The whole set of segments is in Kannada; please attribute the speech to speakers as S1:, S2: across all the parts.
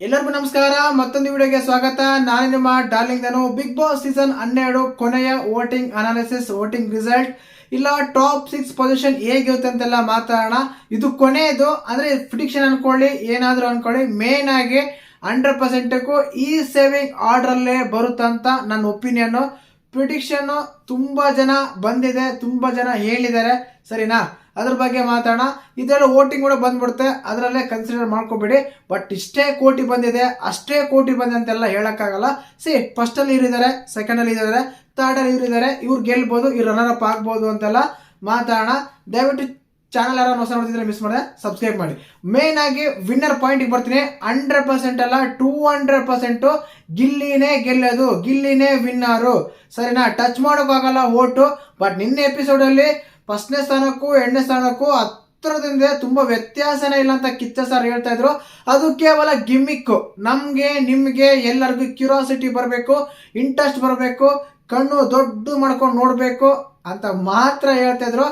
S1: ಎಲ್ಲರಿಗೂ ನಮಸ್ಕಾರ. ಮತ್ತೊಂದು ವಿಡಿಯೋಗೆ ಸ್ವಾಗತ. ನಾನು ನಿಮ್ಮ ಡಾರ್ಲಿಂಗ್ ಧನು. ಬಿಗ್ ಬಾಸ್ ಸೀಸನ್ 12 ಕೊನೆಯ ವೋಟಿಂಗ್ ಅನಾಲಿಸಿಸ್, ವೋಟಿಂಗ್ ರಿಸಲ್ಟ್ ಇಲ್ಲ ಟಾಪ್ 6 ಪೊಸಿಷನ್ ಹೇಗಿರುತ್ತೆ ಅಂತೆಲ್ಲ ಮಾತಾಡೋಣ. ಇದು ಕೊನೆಯದು, ಅಂದ್ರೆ ಪ್ರಿಡಿಕ್ಷನ್ ಅನ್ಕೊಳ್ಳಿ, ಏನಾದರೂ ಅನ್ಕೊಳ್ಳಿ. ಮೇನ್ ಆಗಿ 100% ಈ ಸೇವಿಂಗ್ ಆರ್ಡರ್ ಅಲ್ಲೇ ಬರುತ್ತಂತ ನನ್ನ ಒಪಿನಿಯನ್. ಪ್ರಿಡಿಕ್ಷನ್ ತುಂಬಾ ಜನ ಬಂದಿದೆ, ತುಂಬಾ ಜನ ಹೇಳಿದ್ದಾರೆ, ಸರಿನಾ? ಅದ್ರ ಬಗ್ಗೆ ಮಾತಾಡೋಣ. ಇದೆಲ್ಲ ವೋಟಿಂಗ್ ಕೂಡ ಬಂದ್ಬಿಡುತ್ತೆ, ಅದರಲ್ಲೇ ಕನ್ಸಿಡರ್ ಮಾಡ್ಕೋಬೇಡಿ. ಬಟ್ ಇಷ್ಟೇ ಕೋಟಿ ಬಂದಿದೆ, ಅಷ್ಟೇ ಕೋಟಿ ಬಂದಿದೆ ಅಂತೆಲ್ಲ ಹೇಳಕ್ಕಾಗಲ್ಲ. ಫಸ್ಟ್ ಅಲ್ಲಿ ಇವರಿದ್ದಾರೆ, ಸೆಕೆಂಡ್ ಅಲ್ಲಿ ಇದ್ದಾರೆ, ಥರ್ಡ್ ಅಲ್ಲಿ ಇವರಿದ್ದಾರೆ, ಇವ್ರು ಗೆಲ್ಬಹುದು, ಇವ್ರು ರನ್ನರ್ ಅಪ್ ಆಗ್ಬಹುದು ಅಂತೆಲ್ಲ ಮಾತಾಡೋಣ. ದಯವಿಟ್ಟು ಚಾನಲ್ ಯಾರು ಹೊಸ ನೋಡ್ತಿದ್ರೆ ಮಿಸ್ ಮಾಡಿದ್ರೆ ಸಬ್ಸ್ಕ್ರೈಬ್ ಮಾಡಿ. ಮೇನ್ ಆಗಿ ವಿನ್ನರ್ ಪಾಯಿಂಟ್ ಬರ್ತೀನಿ. 100% ಅಲ್ಲ, 200% ಗಿಲ್ಲಿನೇ ಗೆಲ್ಲೋದು, ಗಿಲ್ಲಿನೇ ವಿನ್ನರು, ಸರಿನಾ? ಟಚ್ ಮಾಡೋಕ್ಕಾಗಲ್ಲ ಓಟು. ಬಟ್ ನಿನ್ನೆ ಎಪಿಸೋಡ್ ಅಲ್ಲಿ ಫಸ್ಟ್ನೇ ಸ್ಥಾನಕ್ಕೂ 8ನೇ ಸ್ಥಾನಕ್ಕೂ ಹತ್ತಿರದಿಂದ ತುಂಬಾ ವ್ಯತ್ಯಾಸನೇ ಇಲ್ಲ ಅಂತ ಕಿಚ್ಚ ಸರ್ ಹೇಳ್ತಾ ಇದ್ರು. ಅದು ಕೇವಲ ಗಿಮ್ಮಿಕ್. ನಮ್ಗೆ ನಿಮ್ಗೆ ಎಲ್ಲರಿಗೂ ಕ್ಯೂರಿಯಾಸಿಟಿ ಬರಬೇಕು, ಇಂಟ್ರೆಸ್ಟ್ ಬರಬೇಕು, ಕಣ್ಣು ದೊಡ್ಡ ಮಾಡ್ಕೊಂಡು ನೋಡ್ಬೇಕು ಅಂತ ಮಾತ್ರ ಹೇಳ್ತಾ ಇದ್ರು.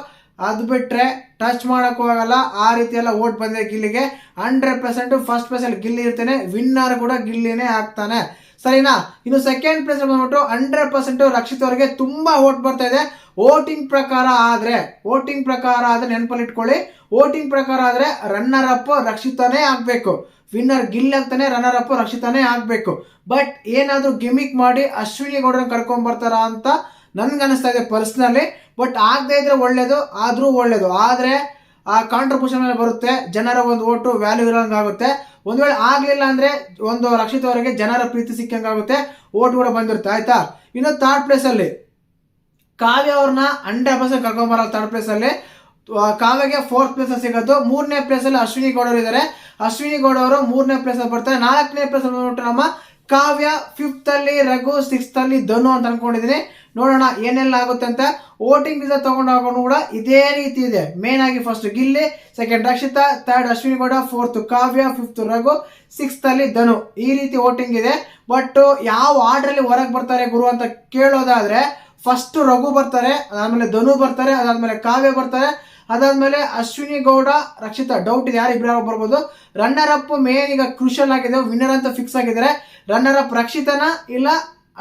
S1: ಅದು ಬಿಟ್ರೆ ಟಚ್ ಮಾಡಕ್ ಹೋಗಲ್ಲ. ಆ ರೀತಿ ಎಲ್ಲ ಓಟ್ ಬಂದಿದೆ ಗಿಲ್ಲಿಗೆ. 100% ಫಸ್ಟ್ ಪ್ಲೇಸ್ ಅಲ್ಲಿ ಗಿಲ್ಲಿ ಇರ್ತಾನೆ, ವಿನ್ನರ್ ಕೂಡ ಗಿಲ್ಲಿನೇ ಆಗ್ತಾನೆ, ಸರಿನಾ? ಇನ್ನು ಸೆಕೆಂಡ್ ಪ್ಲೇಸ್ ಬಂದ್ಬಿಟ್ಟು 100% ರಕ್ಷಿತ್ ಅವರಿಗೆ ತುಂಬಾ ಓಟ್ ಬರ್ತಾ ಇದೆ. ವೋಟಿಂಗ್ ಪ್ರಕಾರ ಆದ್ರೆ ನೆನಪಲ್ಲಿ ಇಟ್ಕೊಳ್ಳಿ, ವೋಟಿಂಗ್ ಪ್ರಕಾರ ಆದ್ರೆ ರನ್ನರ್ ಅಪ್ ರಕ್ಷಿತಾನೇ ಆಗ್ಬೇಕು, ವಿನ್ನರ್ ಗಿಲ್ ಆಗ್ತಾನೆ, ರನ್ನರ್ ಅಪ್ ರಕ್ಷಿತಾನೇ ಆಗ್ಬೇಕು. ಬಟ್ ಏನಾದ್ರೂ ಗಿಮಿಕ್ ಮಾಡಿ ಅಶ್ವಿನಿ ಗೌಡರನ್ನ ಕರ್ಕೊಂಡ್ ಬರ್ತಾರ ಅಂತ ನನ್ಗನ್ನಿಸ್ತಾ ಇದೆ ಪರ್ಸನಲಿ. ಬಟ್ ಆಗದೆ ಇದ್ರೆ ಒಳ್ಳೇದು, ಆದ್ರೂ ಒಳ್ಳೇದು. ಆದ್ರೆ ಆ ಕಾಂಟ್ರಿಬ್ಯೂಷನ್ ಮೇಲೆ ಬರುತ್ತೆ, ಜನರ ಒಂದು ಓಟು ವ್ಯಾಲ್ಯೂ ಇರೋಂಗಾಗುತ್ತೆ. ಒಂದ್ ವೇಳೆ ಆಗ್ಲಿಲ್ಲ ಅಂದ್ರೆ ಒಂದು ರಕ್ಷಿತ್ ಅವರಿಗೆ ಜನರ ಪ್ರೀತಿ ಸಿಕ್ಕಂಗಾಗುತ್ತೆ, ಓಟ್ ಕೂಡ ಬಂದಿರುತ್ತೆ, ಆಯ್ತಾ? ಇನ್ನು ಥರ್ಡ್ ಪ್ಲೇಸ್ ಅಲ್ಲಿ ಕಾವ್ಯ ಅವ್ರನ್ನ 100% ಕರ್ಕೊಂಬರಲ್ಲ. ಥರ್ಡ್ ಪ್ಲೇಸ್ ಅಲ್ಲಿ ಕಾವ್ಯಗೆ 4th ಪ್ಲೇಸ್ ಸಿಗೋದು. 3ನೇ ಪ್ಲೇಸ್ ಅಲ್ಲಿ ಅಶ್ವಿನಿ ಗೌಡರು ಇದ್ದಾರೆ. ಅಶ್ವಿನಿ ಗೌಡ ಅವರು 3ನೇ ಪ್ಲೇಸ್ ಅಲ್ಲಿ ಬರ್ತಾರೆ. 4ನೇ ಪ್ಲೇಸ್ ಅಲ್ಲಿ ಬಂದ್ಬಿಟ್ಟು ನಮ್ಮ ಕಾವ್ಯ, 5th ಅಲ್ಲಿ ರಘು, 6th ಅಲ್ಲಿ ಧನು ಅಂತ ಅನ್ಕೊಂಡಿದೀನಿ. ನೋಡೋಣ ಏನೆಲ್ಲ ಆಗುತ್ತೆ ಅಂತ. ವೋಟಿಂಗ್ ರಿಸಲ್ಟ್ ತಗೊಂಡಾಗ ಕೂಡ ಇದೇ ರೀತಿ ಇದೆ. ಮೇನ್ ಆಗಿ first Gilli, second Rakshita, third Ashwini Gowda, 4th ಕಾವ್ಯ, 5th ರಘು, 6th ಅಲ್ಲಿ ಧನು. ಈ ರೀತಿ ವೋಟಿಂಗ್ ಇದೆ. ಬಟ್ ಯಾವ ಆರ್ಡರ್ ಅಲ್ಲಿ ಹೊರಗೆ ಬರ್ತಾರೆ ಗುರು ಅಂತ ಕೇಳೋದಾದ್ರೆ, ಫಸ್ಟ್ ರಘು ಬರ್ತಾರೆ, ಅದಾದ್ಮೇಲೆ ಧನು ಬರ್ತಾರೆ, ಅದಾದ್ಮೇಲೆ ಕಾವ್ಯ ಬರ್ತಾರೆ, ಅದಾದ್ಮೇಲೆ ಅಶ್ವಿನಿ ಗೌಡ, ರಕ್ಷಿತಾ. ಡೌಟ್ ಇದೆ, ಯಾರು ಇಬ್ಬರು ಬರ್ಬೋದು. ರನ್ನರ್ ಅಪ್ ಮೇನ್ ಈಗ ಕ್ರೂಷಲ್ ಆಗಿದೆ, ವಿನ್ನರ್ ಅಂತ ಫಿಕ್ಸ್ ಆಗಿದ್ದಾರೆ. ರನ್ನರ್ ಅಪ್ ರಕ್ಷಿತನ ಇಲ್ಲ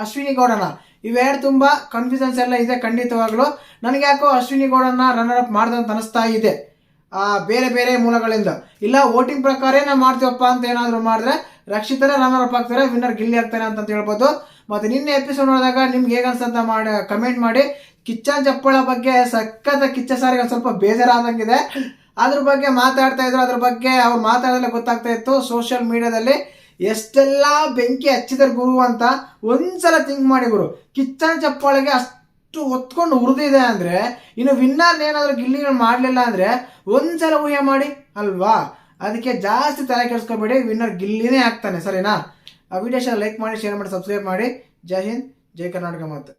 S1: ಅಶ್ವಿನಿ ಗೌಡನ, ಇವೆರಡು ತುಂಬಾ ಕನ್ಫ್ಯೂಷನ್ಸ್ ಎಲ್ಲ ಇದೆ ಖಂಡಿತವಾಗ್ಲು. ನನಗೆ ಯಾಕೋ ಅಶ್ವಿನಿ ಗೌಡನ ರನ್ನರ್ ಅಪ್ ಮಾಡ್ದಂತ ಅನಿಸ್ತಾ ಇದೆ, ಬೇರೆ ಬೇರೆ ಮೂಲಗಳಿಂದ. ಇಲ್ಲ ವೋಟಿಂಗ್ ಪ್ರಕಾರ ನಾವು ಮಾಡ್ತೀವಪ್ಪ ಅಂತ ಏನಾದ್ರು ಮಾಡಿದ್ರೆ ರಕ್ಷಿತನೇ ರನ್ನರ್ ಅಪ್ ಆಗ್ತಾರೆ, ವಿನ್ನರ್ ಗಿಲ್ಲಿ ಆಗ್ತಾನೆ ಅಂತ ಹೇಳ್ಬೋದು. ಮತ್ತೆ ನಿನ್ನೆ ಎಪಿಸೋಡ್ ನೋಡಿದಾಗ ನಿಮ್ಗೆ ಹೇಗೆ ಅನ್ಸಂತ ಮಾಡಿ ಕಮೆಂಟ್ ಮಾಡಿ. ಕಿಚ್ಚನ್ ಚಪ್ಪಳ ಬಗ್ಗೆ ಸಖತ್ ಕಿಚ್ಚ ಸಾರಿಗೆ ಸ್ವಲ್ಪ ಬೇಜಾರಾದಂಗಿದೆ. ಅದ್ರ ಬಗ್ಗೆ ಮಾತಾಡ್ತಾ ಇದ್ರು, ಅದ್ರ ಬಗ್ಗೆ ಅವ್ರು ಮಾತಾಡೋದಲ್ಲೇ ಗೊತ್ತಾಗ್ತಾ ಇತ್ತು ಸೋಷಿಯಲ್ ಮೀಡಿಯಾದಲ್ಲಿ ಎಷ್ಟೆಲ್ಲ ಬೆಂಕಿ ಹಚ್ಚಿದಾರೆ ಗುರು ಅಂತ. ಒಂದ್ಸಲ ಥಿಂಕ್ ಮಾಡಿ ಗುರು, ಕಿಚ್ಚನ್ ಚಪ್ಪಾಳಿಗೆ ಅಷ್ಟು ಒತ್ಕೊಂಡು ಉರಿದಿದೆ ಅಂದ್ರೆ, ಇನ್ನು ವಿನ್ನರ್ ಏನಾದ್ರು ಗಿಲ್ಲಿಗಳು ಮಾಡ್ಲಿಲ್ಲ ಅಂದ್ರೆ ಒಂದ್ಸಲ ಊಹೆ ಮಾಡಿ ಅಲ್ವಾ? ಅದಕ್ಕೆ ಜಾಸ್ತಿ ತಲೆ ಕೆಡಿಸ್ಕೋಬೇಡಿ, ವಿನ್ನರ್ ಗಿಲ್ಲಿನೇ ಆಗ್ತಾನೆ, ಸರಿನಾ? ಆ ವಿಡಿಯೋ ಲೈಕ್ ಮಾಡಿ, ಶೇರ್ ಮಾಡಿ, ಸಬ್ಸ್ಕ್ರೈಬ್ ಮಾಡಿ. ಜೈ ಹಿಂದ್, ಜೈ ಕರ್ನಾಟಕ ಮಾತು.